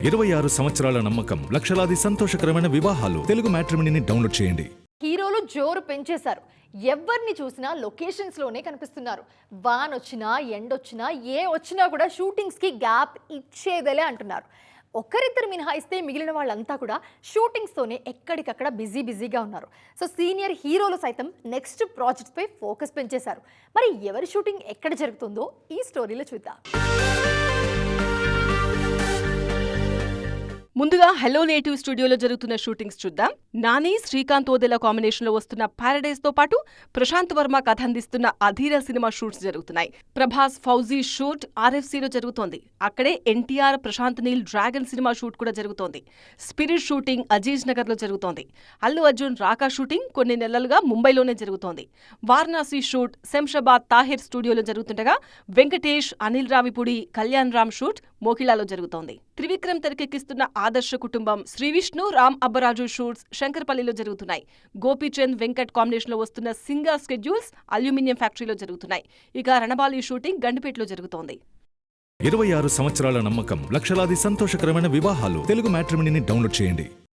26 సంవత్సరాల నమ్మకం, లక్షలాది సంతోషకరమైన వివాహాలు. తెలుగు మ్యాట్రిమోనీని డౌన్లోడ్ చేయండి. హీరోలు జోరు పెంచేశారు. ఎవరిని చూసినా లొకేషన్స్ లోనే కనిపిస్తున్నారు. వాన్ వచ్చినా ఎండొచ్చినా ఏ వచ్చినా కూడా షూటింగ్స్ కి గ్యాప్ ఇచ్చేదేలే అంటున్నారు. ఒకరిద్దరు మినహాయిస్తే మిగిలిన వాళ్ళంతా కూడా షూటింగ్స్ తోనే ఎక్కడికక్కడ బిజీగా ఉన్నారు. సో సీనియర్ హీరోలు సైతం నెక్స్ట్ ప్రాజెక్ట్స్ పై ఫోకస్ పెంచేశారు. మరి ఎవరి షూటింగ్ ఎక్కడ జరుగుతుందో ఈ స్టోరీలో చూద్దాం. ముందుగా హలో నేటివ్ స్టూడియోలో జరుగుతున్న షూటింగ్స్ చూద్దాం. నాని, శ్రీకాంత్ ఓదెల కాంబినేషన్ లో వస్తున్న పారడైజ్ తో పాటు ప్రశాంత్ వర్మ కథ అందిస్తున్న అధీర సినిమా షూట్స్ జరుగుతున్నాయి. ప్రభాస్ ఫౌజీ షూట్ RFCలో జరుగుతోంది. అక్కడే NTR, Prashanth Neel dragon cinema shoot కూడా జరుగుతోంది. స్పిరిట్ షూటింగ్ అజీజ్ నగర్ లో జరుగుతోంది. అల్లు అర్జున్ రాకా షూటింగ్ కొన్ని నెలలుగా ముంబైలోనే జరుగుతోంది. వారణాసి షూట్ శంషాబాద్ తాహిర్ స్టూడియోలో జరుగుతుండగా వెంకటేష్, అనిల్ రావిపూడి, కళ్యాణ్ రామ్ షూట్ మోకిలాలో జరుగుతోంది. త్రివిక్రమ్ తెరకెక్కిస్తున్న ఆదర్శ కుటుంబం, శ్రీ విష్ణు, రామ్ అబ్బరాజు షూట్స్ శంకరపల్లిలో జరుగుతున్నాయి. గోపీచంద్, వెంకట్ కాంబినేషన్ లో వస్తున్న సింగా స్కెడ్యూల్స్ అల్యూమినియం ఫ్యాక్టరీలో జరుగుతున్నాయి. ఇక రణబాలి షూటింగ్ గండిపేటలో జరుగుతోంది. 26 సంవత్సరాల నమ్మకం, లక్షలాది సంతోషకరమైన వివాహాలు. తెలుగు మ్యాట్రిమోనీని డౌన్లోడ్ చేయండి.